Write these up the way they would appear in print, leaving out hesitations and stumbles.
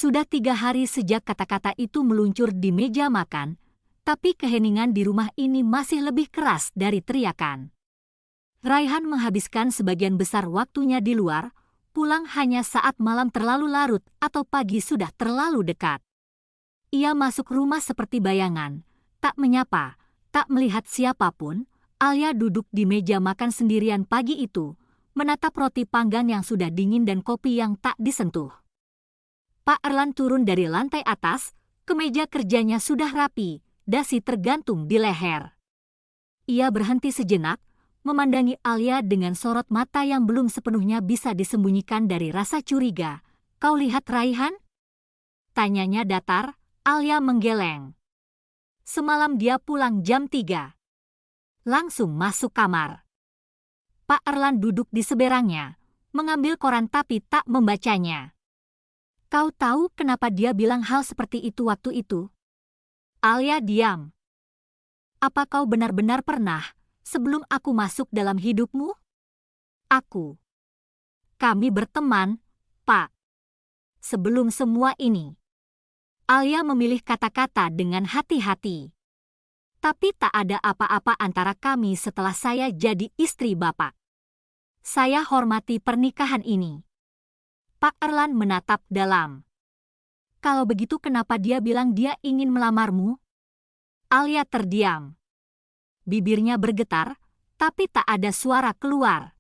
Sudah 3 hari sejak kata-kata itu meluncur di meja makan, tapi keheningan di rumah ini masih lebih keras dari teriakan. Raihan menghabiskan sebagian besar waktunya di luar, pulang hanya saat malam terlalu larut atau pagi sudah terlalu dekat. Ia masuk rumah seperti bayangan, tak menyapa, tak melihat siapapun. Alia duduk di meja makan sendirian pagi itu, menatap roti panggang yang sudah dingin dan kopi yang tak disentuh. Pak Erlan turun dari lantai atas, kemeja kerjanya sudah rapi, dasi tergantung di leher. Ia berhenti sejenak, memandangi Alia dengan sorot mata yang belum sepenuhnya bisa disembunyikan dari rasa curiga. "Kau lihat Raihan?" tanyanya datar. Alia menggeleng. "Semalam dia pulang jam 3. Langsung masuk kamar." Pak Erlan duduk di seberangnya, mengambil koran tapi tak membacanya. "Kau tahu kenapa dia bilang hal seperti itu waktu itu?" Alia diam. "Apa kau benar-benar pernah, sebelum aku masuk dalam hidupmu?" Kami berteman, Pak. Sebelum semua ini." Alia memilih kata-kata dengan hati-hati. "Tapi tak ada apa-apa antara kami setelah saya jadi istri Bapak. Saya hormati pernikahan ini." Pak Erlan menatap dalam. "Kalau begitu kenapa dia bilang dia ingin melamarmu?" Alia terdiam. Bibirnya bergetar, tapi tak ada suara keluar.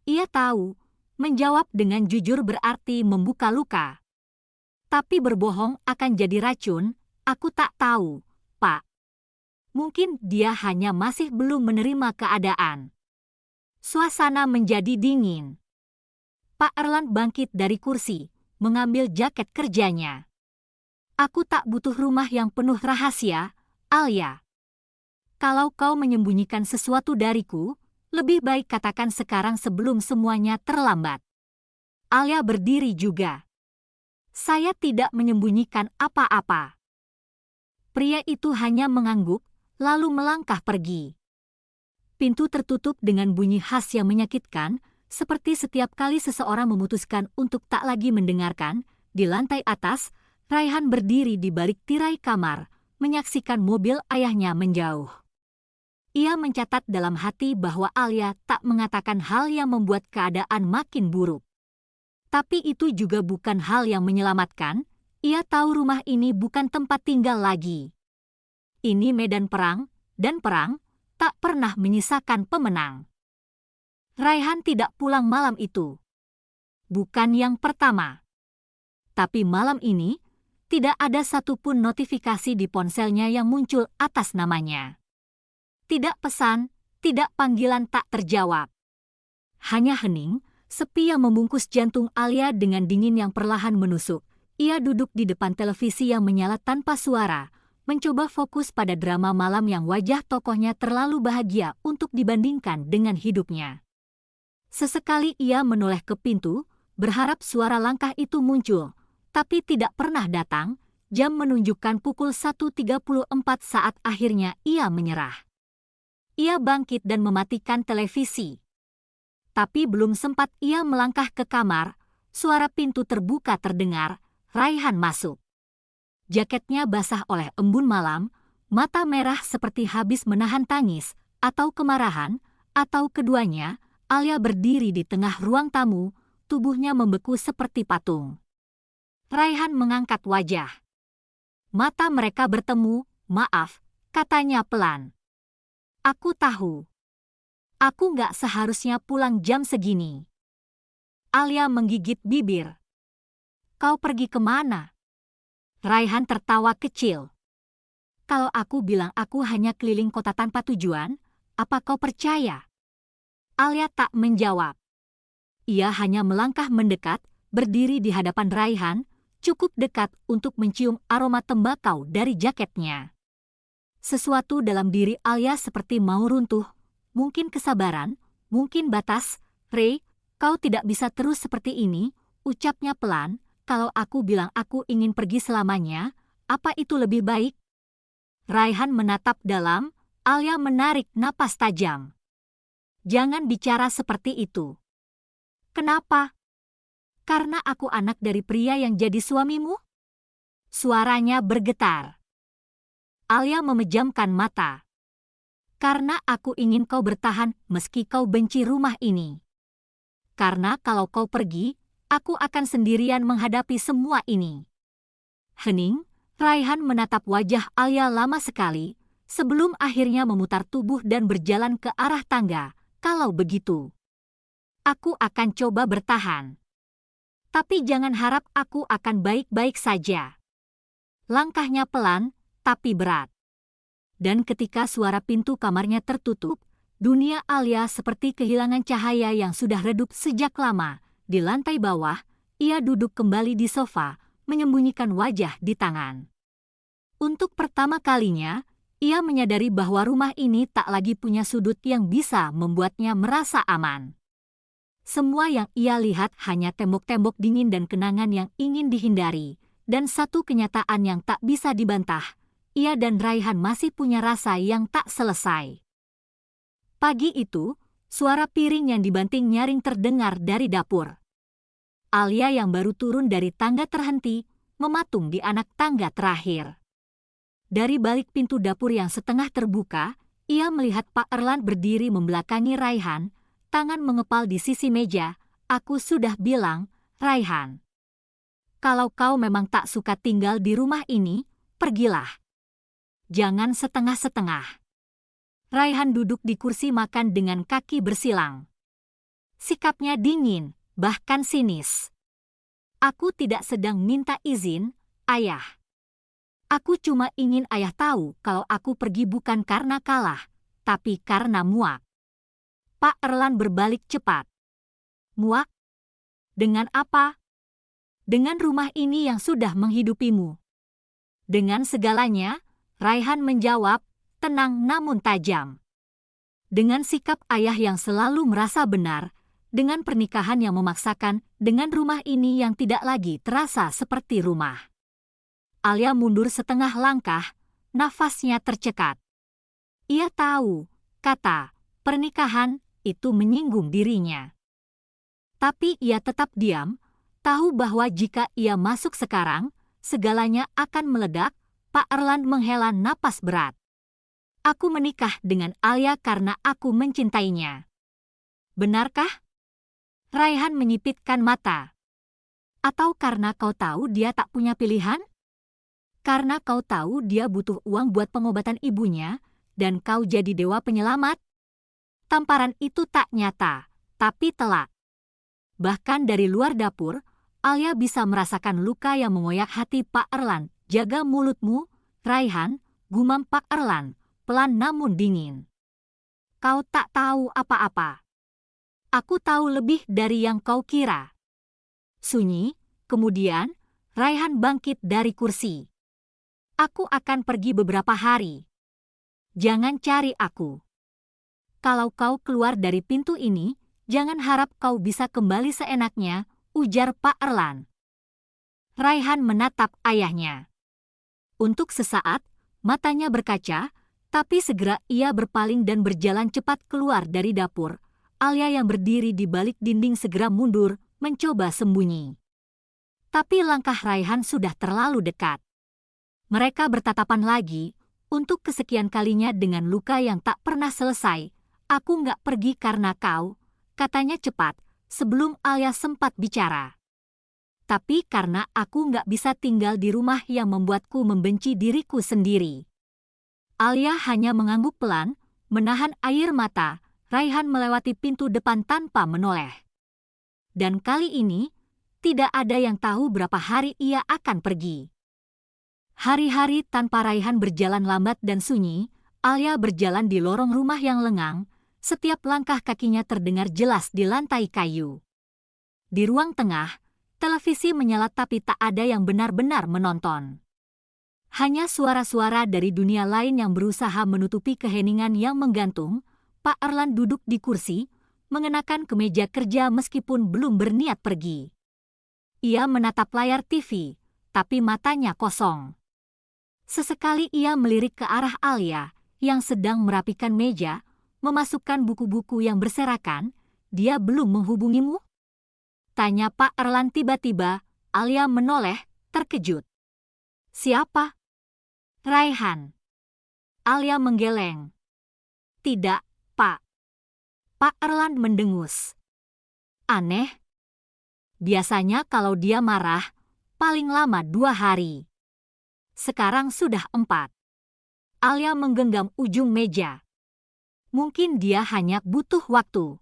Ia tahu, menjawab dengan jujur berarti membuka luka. Tapi berbohong akan jadi racun. "Aku tak tahu, Pak. Mungkin dia hanya masih belum menerima keadaan." Suasana menjadi dingin. Pak Erlan bangkit dari kursi, mengambil jaket kerjanya. "Aku tak butuh rumah yang penuh rahasia, Alia. Kalau kau menyembunyikan sesuatu dariku, lebih baik katakan sekarang sebelum semuanya terlambat." Alia berdiri juga. "Saya tidak menyembunyikan apa-apa." Pria itu hanya mengangguk, lalu melangkah pergi. Pintu tertutup dengan bunyi khas yang menyakitkan, seperti setiap kali seseorang memutuskan untuk tak lagi mendengarkan. Di lantai atas, Raihan berdiri di balik tirai kamar, menyaksikan mobil ayahnya menjauh. Ia mencatat dalam hati bahwa Alia tak mengatakan hal yang membuat keadaan makin buruk. Tapi itu juga bukan hal yang menyelamatkan. Ia tahu rumah ini bukan tempat tinggal lagi. Ini medan perang, dan perang tak pernah menyisakan pemenang. Raihan tidak pulang malam itu. Bukan yang pertama. Tapi malam ini, tidak ada satupun notifikasi di ponselnya yang muncul atas namanya. Tidak pesan, tidak panggilan tak terjawab. Hanya hening, sepi yang membungkus jantung Alia dengan dingin yang perlahan menusuk. Ia duduk di depan televisi yang menyala tanpa suara, mencoba fokus pada drama malam yang wajah tokohnya terlalu bahagia untuk dibandingkan dengan hidupnya. Sesekali ia menoleh ke pintu, berharap suara langkah itu muncul, tapi tidak pernah datang. Jam menunjukkan pukul 1.34 saat akhirnya ia menyerah. Ia bangkit dan mematikan televisi. Tapi belum sempat ia melangkah ke kamar, suara pintu terbuka terdengar. Raihan masuk. Jaketnya basah oleh embun malam, mata merah seperti habis menahan tangis, atau kemarahan, atau keduanya. Alia berdiri di tengah ruang tamu, tubuhnya membeku seperti patung. Raihan mengangkat wajah. Mata mereka bertemu. "Maaf," katanya pelan. "Aku tahu. Aku nggak seharusnya pulang jam segini." Alia menggigit bibir. "Kau pergi kemana?" Raihan tertawa kecil. "Kalau aku bilang aku hanya keliling kota tanpa tujuan, apa kau percaya?" Alia tak menjawab. Ia hanya melangkah mendekat, berdiri di hadapan Raihan, cukup dekat untuk mencium aroma tembakau dari jaketnya. Sesuatu dalam diri Alia seperti mau runtuh. Mungkin kesabaran, mungkin batas. "Ray, kau tidak bisa terus seperti ini," ucapnya pelan. "Kalau aku bilang aku ingin pergi selamanya, apa itu lebih baik?" Raihan menatap dalam. Alia menarik napas tajam. "Jangan bicara seperti itu." "Kenapa?" Karena aku anak dari pria yang jadi suamimu? Suaranya bergetar. Alia memejamkan mata. Karena aku ingin kau bertahan meski kau benci rumah ini. Karena kalau kau pergi, aku akan sendirian menghadapi semua ini. Hening, Raihan menatap wajah Alia lama sekali, sebelum akhirnya memutar tubuh dan berjalan ke arah tangga. Kalau begitu, aku akan coba bertahan. Tapi jangan harap aku akan baik-baik saja. Langkahnya pelan, tapi berat. Dan ketika suara pintu kamarnya tertutup, dunia Alia seperti kehilangan cahaya yang sudah redup sejak lama. Di lantai bawah, ia duduk kembali di sofa, menyembunyikan wajah di tangan. Untuk pertama kalinya, ia menyadari bahwa rumah ini tak lagi punya sudut yang bisa membuatnya merasa aman. Semua yang ia lihat hanya tembok-tembok dingin dan kenangan yang ingin dihindari, dan satu kenyataan yang tak bisa dibantah. Ia dan Raihan masih punya rasa yang tak selesai. Pagi itu, suara piring yang dibanting nyaring terdengar dari dapur. Alia yang baru turun dari tangga terhenti, mematung di anak tangga terakhir. Dari balik pintu dapur yang setengah terbuka, ia melihat Pak Erland berdiri membelakangi Raihan, tangan mengepal di sisi meja. Aku sudah bilang, Raihan. Kalau kau memang tak suka tinggal di rumah ini, pergilah. Jangan setengah-setengah. Raihan duduk di kursi makan dengan kaki bersilang. Sikapnya dingin, bahkan sinis. Aku tidak sedang minta izin, Ayah. Aku cuma ingin Ayah tahu kalau aku pergi bukan karena kalah, tapi karena muak. Pak Erland berbalik cepat. Muak? Dengan apa? Dengan rumah ini yang sudah menghidupimu. Dengan segalanya, Raihan menjawab, tenang namun tajam. Dengan sikap ayah yang selalu merasa benar, dengan pernikahan yang memaksakan, dengan rumah ini yang tidak lagi terasa seperti rumah. Alia mundur setengah langkah, nafasnya tercekat. Ia tahu, kata, pernikahan itu menyinggung dirinya. Tapi ia tetap diam, tahu bahwa jika ia masuk sekarang, segalanya akan meledak. Pak Erland menghela napas berat. Aku menikah dengan Alia karena aku mencintainya. Benarkah? Raihan menyipitkan mata. Atau karena kau tahu dia tak punya pilihan? Karena kau tahu dia butuh uang buat pengobatan ibunya, dan kau jadi dewa penyelamat? Tamparan itu tak nyata, tapi telak. Bahkan dari luar dapur, Alia bisa merasakan luka yang mengoyak hati Pak Erland. Jaga mulutmu, Raihan, gumam Pak Erland, pelan namun dingin. Kau tak tahu apa-apa. Aku tahu lebih dari yang kau kira. Sunyi, kemudian, Raihan bangkit dari kursi. Aku akan pergi beberapa hari. Jangan cari aku. Kalau kau keluar dari pintu ini, jangan harap kau bisa kembali seenaknya, ujar Pak Erland. Raihan menatap ayahnya. Untuk sesaat, matanya berkaca, tapi segera ia berpaling dan berjalan cepat keluar dari dapur. Alia yang berdiri di balik dinding segera mundur, mencoba sembunyi. Tapi langkah Raihan sudah terlalu dekat. Mereka bertatapan lagi, untuk kesekian kalinya dengan luka yang tak pernah selesai. Aku nggak pergi karena kau, katanya cepat, sebelum Alia sempat bicara. Tapi karena aku nggak bisa tinggal di rumah yang membuatku membenci diriku sendiri. Alia hanya mengangguk pelan, menahan air mata. Raihan melewati pintu depan tanpa menoleh. Dan kali ini, tidak ada yang tahu berapa hari ia akan pergi. Hari-hari tanpa Raihan berjalan lambat dan sunyi, Alia berjalan di lorong rumah yang lengang, setiap langkah kakinya terdengar jelas di lantai kayu. Di ruang tengah, televisi menyala tapi tak ada yang benar-benar menonton. Hanya suara-suara dari dunia lain yang berusaha menutupi keheningan yang menggantung. Pak Erland duduk di kursi, mengenakan kemeja kerja meskipun belum berniat pergi. Ia menatap layar TV, tapi matanya kosong. Sesekali ia melirik ke arah Alia, yang sedang merapikan meja, memasukkan buku-buku yang berserakan. Dia belum menghubungimu? Tanya Pak Erlan tiba-tiba. Alia menoleh, terkejut. Siapa? Raihan. Alia menggeleng. Tidak, Pak. Pak Erlan mendengus. Aneh. Biasanya kalau dia marah, paling lama 2 hari. Sekarang sudah 4. Alia menggenggam ujung meja. Mungkin dia hanya butuh waktu.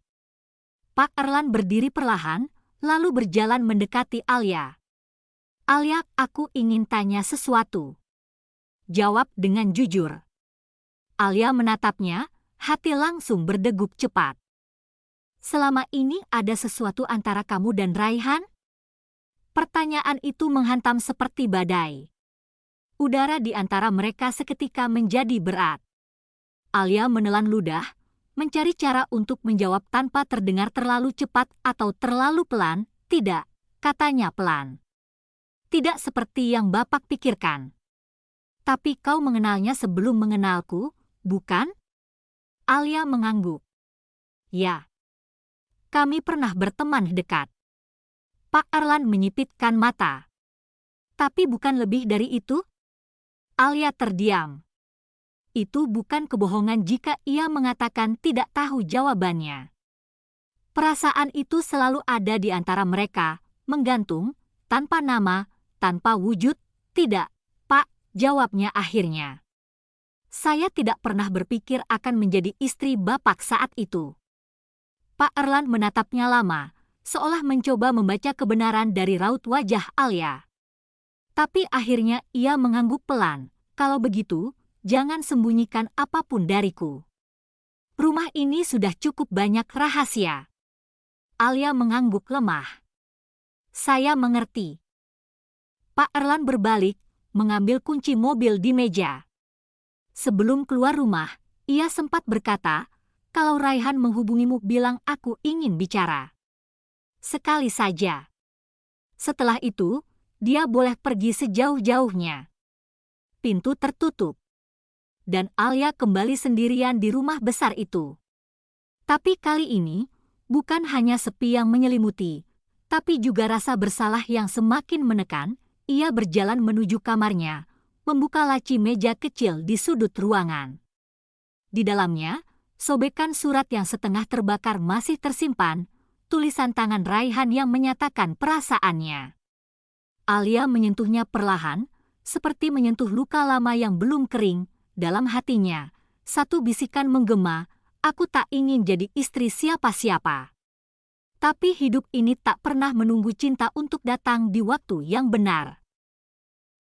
Pak Erlan berdiri perlahan, lalu berjalan mendekati Alia. Alia, aku ingin tanya sesuatu. Jawab dengan jujur. Alia menatapnya, hati langsung berdegup cepat. Selama ini ada sesuatu antara kamu dan Raihan? Pertanyaan itu menghantam seperti badai. Udara di antara mereka seketika menjadi berat. Alia menelan ludah, mencari cara untuk menjawab tanpa terdengar terlalu cepat atau terlalu pelan. Tidak, katanya pelan. Tidak seperti yang Bapak pikirkan. Tapi kau mengenalnya sebelum mengenalku, bukan? Alia mengangguk. Ya. Kami pernah berteman dekat. Pak Erlan menyipitkan mata. Tapi bukan lebih dari itu? Alia terdiam. Itu bukan kebohongan jika ia mengatakan tidak tahu jawabannya. Perasaan itu selalu ada di antara mereka, menggantung, tanpa nama, tanpa wujud. Tidak, Pak, jawabnya akhirnya. Saya tidak pernah berpikir akan menjadi istri Bapak saat itu. Pak Erlan menatapnya lama, seolah mencoba membaca kebenaran dari raut wajah Alia. Tapi akhirnya ia mengangguk pelan. Kalau begitu, jangan sembunyikan apapun dariku. Rumah ini sudah cukup banyak rahasia. Alia mengangguk lemah. Saya mengerti. Pak Erlan berbalik, mengambil kunci mobil di meja. Sebelum keluar rumah, ia sempat berkata, kalau Raihan menghubungimu bilang aku ingin bicara. Sekali saja. Setelah itu, dia boleh pergi sejauh-jauhnya. Pintu tertutup. Dan Alia kembali sendirian di rumah besar itu. Tapi kali ini, bukan hanya sepi yang menyelimuti, tapi juga rasa bersalah yang semakin menekan. Ia berjalan menuju kamarnya, membuka laci meja kecil di sudut ruangan. Di dalamnya, sobekan surat yang setengah terbakar masih tersimpan, tulisan tangan Raihan yang menyatakan perasaannya. Alia menyentuhnya perlahan, seperti menyentuh luka lama yang belum kering. Dalam hatinya, satu bisikan menggema, aku tak ingin jadi istri siapa-siapa. Tapi hidup ini tak pernah menunggu cinta untuk datang di waktu yang benar.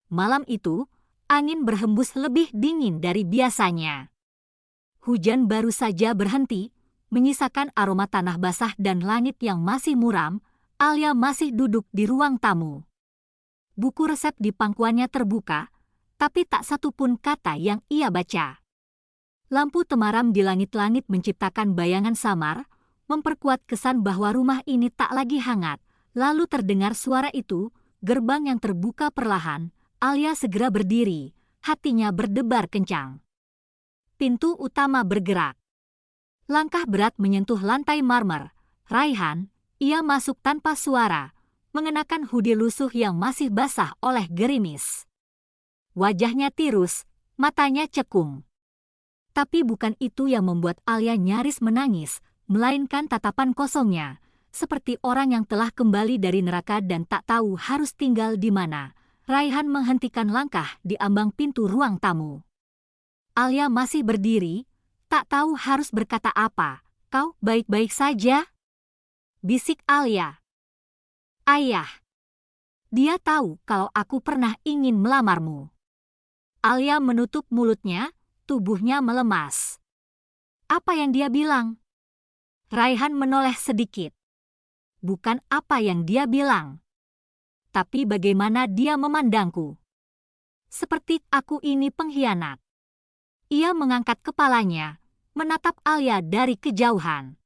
Malam itu, angin berhembus lebih dingin dari biasanya. Hujan baru saja berhenti, menyisakan aroma tanah basah dan langit yang masih muram. Alia masih duduk di ruang tamu. Buku resep di pangkuannya terbuka, tapi tak satu pun kata yang ia baca. Lampu temaram di langit-langit menciptakan bayangan samar, memperkuat kesan bahwa rumah ini tak lagi hangat. Lalu terdengar suara itu, gerbang yang terbuka perlahan. Alia segera berdiri, hatinya berdebar kencang. Pintu utama bergerak. Langkah berat menyentuh lantai marmer. Raihan, ia masuk tanpa suara, mengenakan hoodie lusuh yang masih basah oleh gerimis. Wajahnya tirus, matanya cekung. Tapi bukan itu yang membuat Alia nyaris menangis, melainkan tatapan kosongnya, seperti orang yang telah kembali dari neraka dan tak tahu harus tinggal di mana. Raihan menghentikan langkah di ambang pintu ruang tamu. Alia masih berdiri, tak tahu harus berkata apa. Kau baik-baik saja? Bisik Alia. Ayah. Dia tahu kalau aku pernah ingin melamarmu. Alia menutup mulutnya, tubuhnya melemas. Apa yang dia bilang? Raihan menoleh sedikit. Bukan apa yang dia bilang, tapi bagaimana dia memandangku. Seperti aku ini pengkhianat. Ia mengangkat kepalanya, menatap Alia dari kejauhan.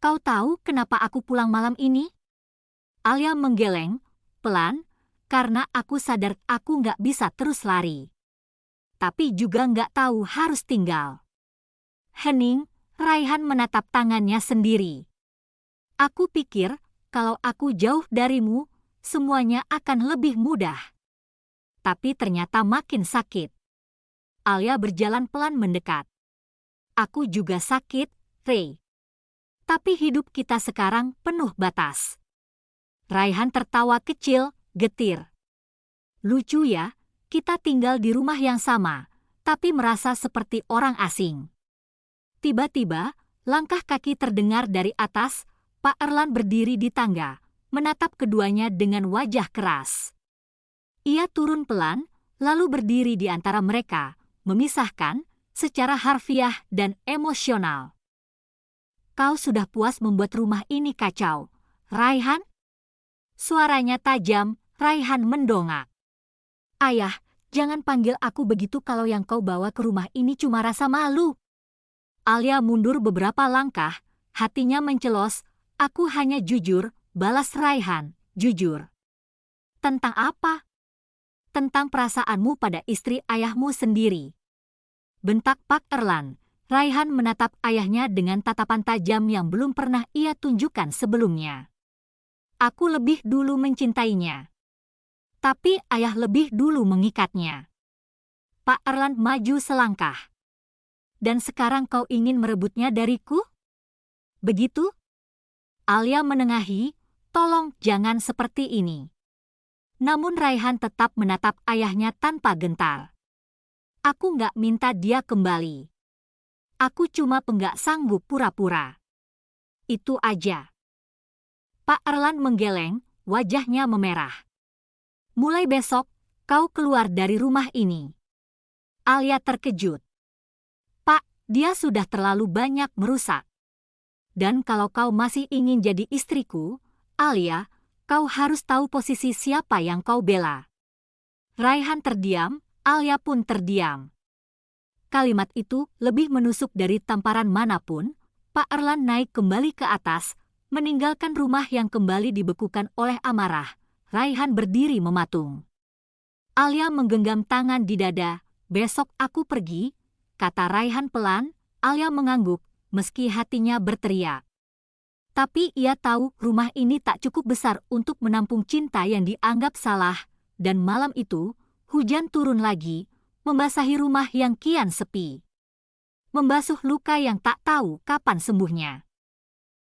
Kau tahu kenapa aku pulang malam ini? Alia menggeleng, pelan, karena aku sadar aku nggak bisa terus lari. Tapi juga nggak tahu harus tinggal. Hening, Raihan menatap tangannya sendiri. Aku pikir kalau aku jauh darimu, semuanya akan lebih mudah. Tapi ternyata makin sakit. Alia berjalan pelan mendekat. Aku juga sakit, Ray. Tapi hidup kita sekarang penuh batas. Raihan tertawa kecil, getir. Lucu ya, kita tinggal di rumah yang sama, tapi merasa seperti orang asing. Tiba-tiba, langkah kaki terdengar dari atas. Pak Erlan berdiri di tangga, menatap keduanya dengan wajah keras. Ia turun pelan, lalu berdiri di antara mereka, memisahkan secara harfiah dan emosional. Kau sudah puas membuat rumah ini kacau, Raihan? Suaranya tajam, Raihan mendongak. Ayah, jangan panggil aku begitu kalau yang kau bawa ke rumah ini cuma rasa malu. Alia mundur beberapa langkah, hatinya mencelos. Aku hanya jujur, balas Raihan, jujur. Tentang apa? Tentang perasaanmu pada istri ayahmu sendiri. Bentak Pak Erlan. Raihan menatap ayahnya dengan tatapan tajam yang belum pernah ia tunjukkan sebelumnya. Aku lebih dulu mencintainya. Tapi ayah lebih dulu mengikatnya. Pak Erlan maju selangkah. Dan sekarang kau ingin merebutnya dariku? Begitu? Alia menengahi, tolong jangan seperti ini. Namun Raihan tetap menatap ayahnya tanpa gentar. Aku nggak minta dia kembali. Aku cuma penggak sanggup pura-pura. Itu aja. Pak Erlan menggeleng, wajahnya memerah. Mulai besok, kau keluar dari rumah ini. Alia terkejut. Pak, dia sudah terlalu banyak merusak. Dan kalau kau masih ingin jadi istriku, Alia, kau harus tahu posisi siapa yang kau bela. Raihan terdiam, Alia pun terdiam. Kalimat itu lebih menusuk dari tamparan manapun. Pak Erlan naik kembali ke atas, meninggalkan rumah yang kembali dibekukan oleh amarah. Raihan berdiri mematung. Alia menggenggam tangan di dada. Besok aku pergi, kata Raihan pelan. Alia mengangguk, meski hatinya berteriak. Tapi ia tahu rumah ini tak cukup besar untuk menampung cinta yang dianggap salah, dan malam itu, hujan turun lagi, membasahi rumah yang kian sepi. Membasuh luka yang tak tahu kapan sembuhnya.